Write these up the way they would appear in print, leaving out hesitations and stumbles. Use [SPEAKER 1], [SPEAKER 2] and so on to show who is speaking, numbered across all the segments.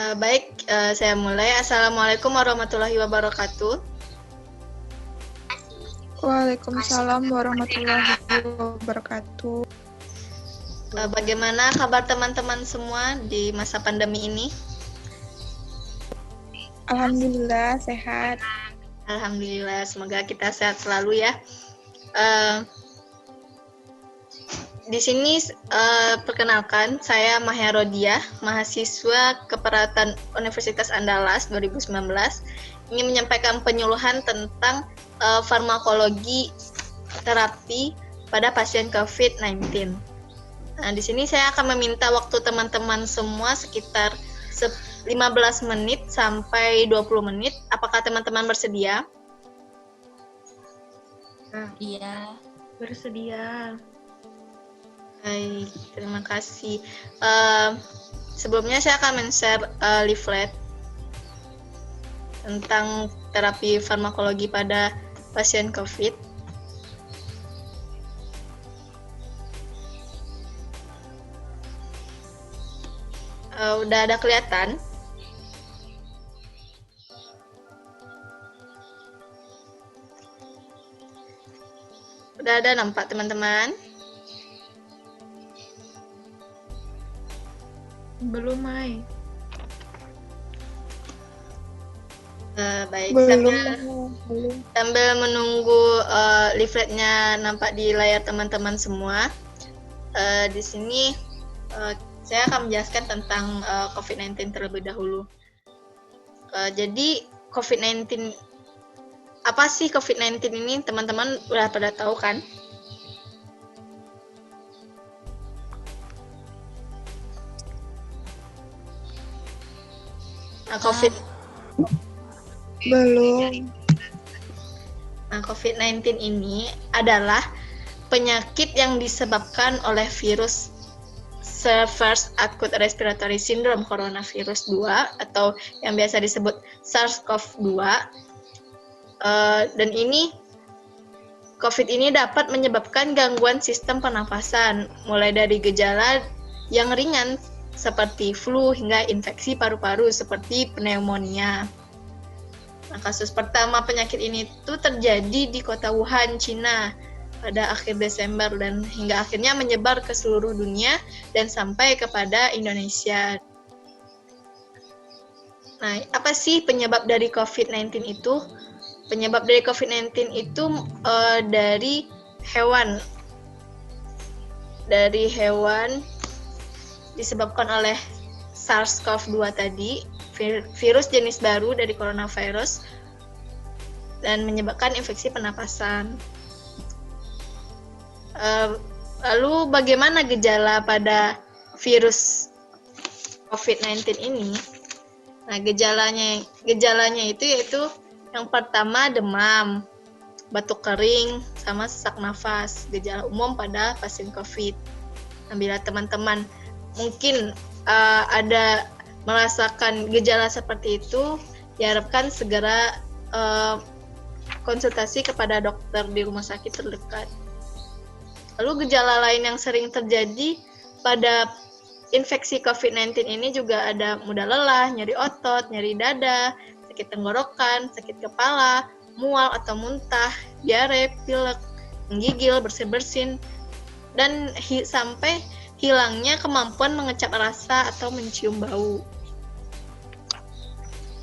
[SPEAKER 1] Saya mulai. Assalamualaikum warahmatullahi wabarakatuh.
[SPEAKER 2] Waalaikumsalam warahmatullahi wabarakatuh.
[SPEAKER 1] Bagaimana kabar teman-teman semua di masa pandemi ini?
[SPEAKER 2] Alhamdulillah sehat.
[SPEAKER 1] Alhamdulillah, semoga kita sehat selalu ya. Di sini perkenalkan, saya Mahya Rodiah, mahasiswa Keperawatan Universitas Andalas 2019. Ini menyampaikan penyuluhan tentang farmakologi terapi pada pasien COVID-19. Nah, di sini saya akan meminta waktu teman-teman semua sekitar 15 menit sampai 20 menit. Apakah teman-teman bersedia?
[SPEAKER 3] Iya.
[SPEAKER 4] Bersedia.
[SPEAKER 1] Baik, terima kasih. Sebelumnya saya akan men-share leaflet tentang terapi farmakologi pada pasien COVID. Udah ada kelihatan? Udah ada nampak teman-teman?
[SPEAKER 4] Belum, Mai.
[SPEAKER 1] Baik,
[SPEAKER 2] Belum.
[SPEAKER 1] sambil menunggu leafletnya nampak di layar teman-teman semua. Di sini saya akan menjelaskan tentang COVID-19 terlebih dahulu. Jadi COVID-19, apa sih COVID-19 ini? Teman-teman udah pada tahu kan?
[SPEAKER 2] Belum.
[SPEAKER 1] Nah, COVID-19 ini adalah penyakit yang disebabkan oleh virus SARS Acute Respiratory Syndrome Coronavirus 2 atau yang biasa disebut SARS-CoV-2. Dan ini COVID ini dapat menyebabkan gangguan sistem pernafasan, mulai dari gejala yang ringan seperti flu hingga infeksi paru-paru seperti pneumonia. Nah, kasus pertama penyakit ini tuh terjadi di kota Wuhan, Cina pada akhir Desember dan hingga akhirnya menyebar ke seluruh dunia dan sampai kepada Indonesia. Nah, apa sih penyebab dari COVID-19 itu? Penyebab dari COVID-19 itu dari hewan. Dari hewan disebabkan oleh SARS-CoV-2 tadi, virus jenis baru dari coronavirus, dan menyebabkan infeksi pernapasan. Lalu bagaimana gejala pada virus COVID-19 ini? Nah, gejalanya itu yaitu yang pertama demam, batuk kering, sama sesak nafas, gejala umum pada pasien COVID. Nah, bila teman-teman mungkin ada merasakan gejala seperti itu, diharapkan segera konsultasi kepada dokter di rumah sakit terdekat. Lalu gejala lain yang sering terjadi pada infeksi COVID-19 ini juga ada mudah lelah, nyeri otot, nyeri dada, sakit tenggorokan, sakit kepala, mual atau muntah, diare, pilek, menggigil, bersin-bersin, dan sampai hilangnya kemampuan mengecap rasa atau mencium bau.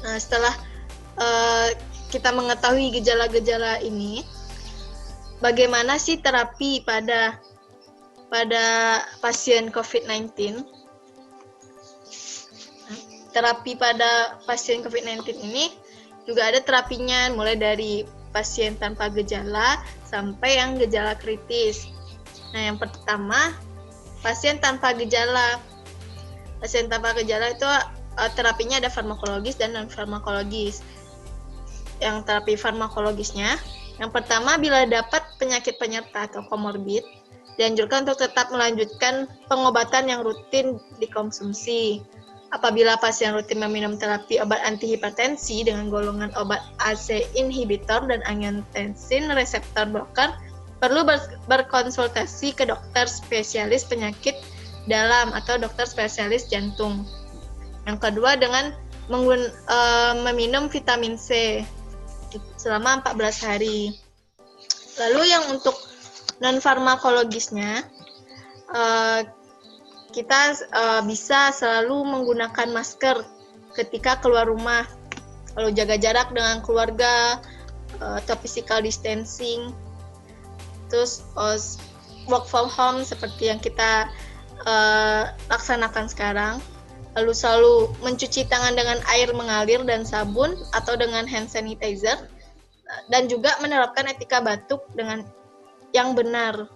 [SPEAKER 1] Nah, setelah kita mengetahui gejala-gejala ini, bagaimana sih terapi pada pasien COVID-19? Terapi pada pasien COVID-19 ini juga ada terapinya, mulai dari pasien tanpa gejala sampai yang gejala kritis. Nah, yang pertama, pasien tanpa gejala. Pasien tanpa gejala itu terapinya ada farmakologis dan non-farmakologis. Yang terapi farmakologisnya, yang pertama, bila dapat penyakit penyerta atau komorbid, dianjurkan untuk tetap melanjutkan pengobatan yang rutin dikonsumsi. Apabila pasien rutin meminum terapi obat antihipertensi dengan golongan obat ACE inhibitor dan angiotensin reseptor blocker, perlu berkonsultasi ke dokter spesialis penyakit dalam atau dokter spesialis jantung. Yang kedua dengan meminum vitamin C selama 14 hari. Lalu yang untuk non-farmakologisnya, kita bisa selalu menggunakan masker ketika keluar rumah, lalu jaga jarak dengan keluarga, atau physical distancing, terus work from home seperti yang kita laksanakan sekarang, lalu selalu mencuci tangan dengan air mengalir dan sabun atau dengan hand sanitizer, dan juga menerapkan etika batuk dengan yang benar,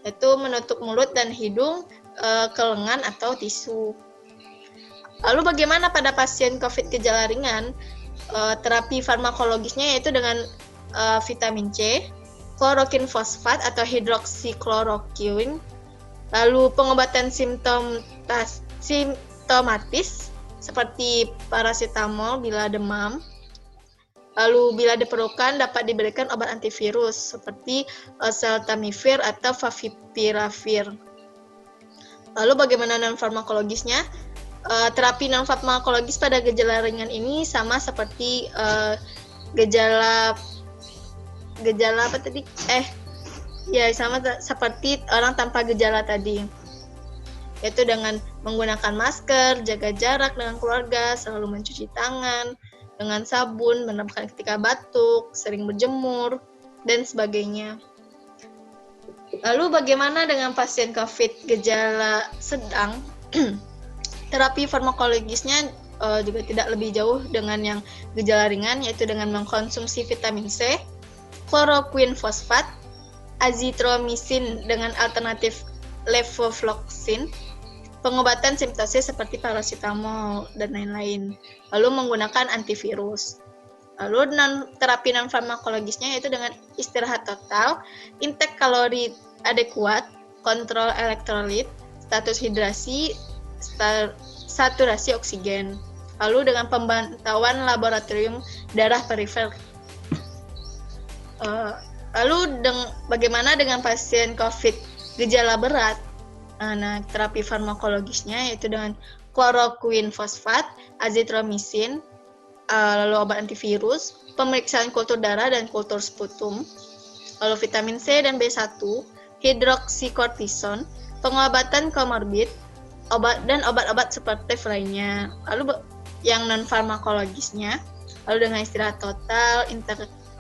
[SPEAKER 1] yaitu menutup mulut dan hidung ke lengan atau tisu. Lalu bagaimana pada pasien COVID gejala ringan? Terapi farmakologisnya yaitu dengan vitamin C, klorokin fosfat atau hidroksikloroquine, lalu pengobatan simptomatis seperti paracetamol bila demam, lalu bila diperlukan dapat diberikan obat antivirus seperti oseltamivir atau favipiravir. Lalu bagaimana non-farmakologisnya? Terapi non-farmakologis pada gejala ringan ini sama seperti gejala apa tadi? Sama seperti orang tanpa gejala tadi. Yaitu dengan menggunakan masker, jaga jarak dengan keluarga, selalu mencuci tangan dengan sabun, menerapkan etika batuk, sering berjemur, dan sebagainya. Lalu bagaimana dengan pasien COVID gejala sedang? Terapi farmakologisnya juga tidak lebih jauh dengan yang gejala ringan, yaitu dengan mengkonsumsi vitamin C, kloroquine fosfat, azitromisin dengan alternatif levofloxacin, pengobatan simptosis seperti paracetamol, dan lain-lain. Lalu menggunakan antivirus. Lalu terapi non-farmakologisnya yaitu dengan istirahat total, intake kalori adekuat, kontrol elektrolit, status hidrasi, saturasi oksigen. Lalu dengan pemantauan laboratorium darah perifer. Lalu bagaimana dengan pasien COVID gejala berat? Nah, terapi farmakologisnya yaitu dengan kloroquine fosfat, azitromisin, lalu obat antivirus, pemeriksaan kultur darah dan kultur sputum, lalu vitamin C dan B1, hidroksikortison, pengobatan komorbid, dan obat-obat suportif lainnya. Lalu yang non-farmakologisnya, lalu dengan istirahat total,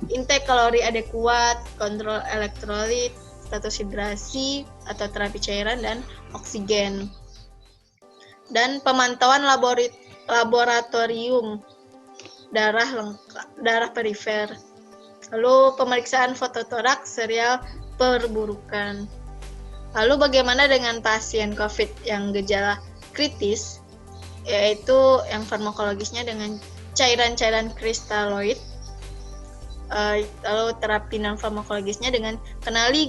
[SPEAKER 1] intake kalori adekuat, kontrol elektrolit, status hidrasi atau terapi cairan dan oksigen, dan pemantauan laboratorium darah perifer, lalu pemeriksaan fototoraks serial perburukan. Lalu bagaimana dengan pasien COVID yang gejala kritis, yaitu yang farmakologisnya dengan cairan-cairan kristaloid. Lalu terapi non-farmakologisnya dengan kenali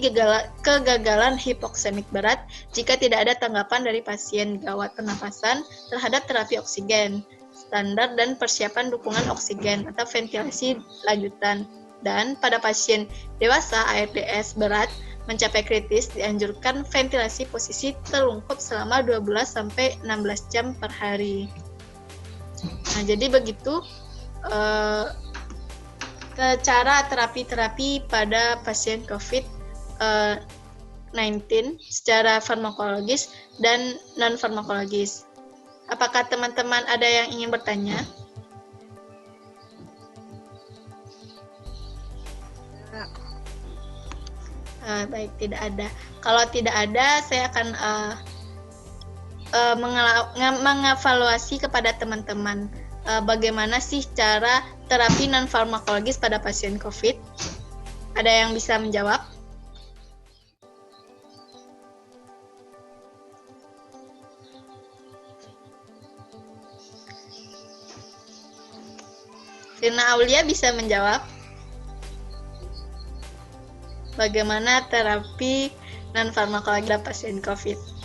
[SPEAKER 1] kegagalan hipoksemik berat jika tidak ada tanggapan dari pasien gawat pernapasan terhadap terapi oksigen standar dan persiapan dukungan oksigen atau ventilasi lanjutan. Dan pada pasien dewasa ARDS berat mencapai kritis dianjurkan ventilasi posisi terlungkup selama 12-16 jam per hari. Nah, jadi begitu cara terapi-terapi pada pasien COVID-19 secara farmakologis dan non-farmakologis. Apakah teman-teman ada yang ingin bertanya? Baik, tidak ada. Kalau tidak ada, saya akan mengevaluasi kepada teman-teman bagaimana sih cara terapi non-farmakologis pada pasien COVID. Ada yang bisa menjawab? Rina Aulia bisa menjawab? Bagaimana terapi non-farmakologi pada pasien COVID?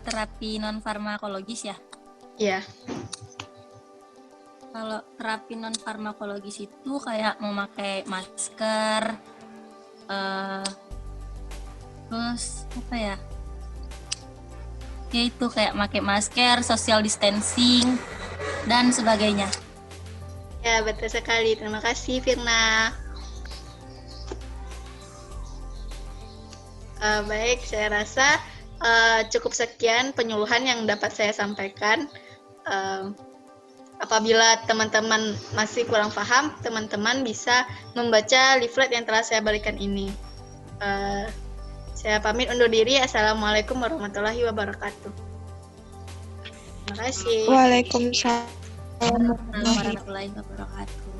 [SPEAKER 3] Terapi non-farmakologis ya?
[SPEAKER 1] Iya.
[SPEAKER 3] Kalau terapi non farmakologis itu kayak memakai masker, terus apa ya? Ya itu kayak pakai masker, social distancing dan sebagainya.
[SPEAKER 1] Ya, betul sekali. Terima kasih, Firna. Baik, saya rasa cukup sekian penyuluhan yang dapat saya sampaikan. Apabila teman-teman masih kurang paham, teman-teman bisa membaca leaflet yang telah saya berikan ini. Saya pamit undur diri. Assalamualaikum warahmatullahi wabarakatuh. Terima kasih.
[SPEAKER 2] Waalaikumsalam
[SPEAKER 3] Warahmatullahi wabarakatuh.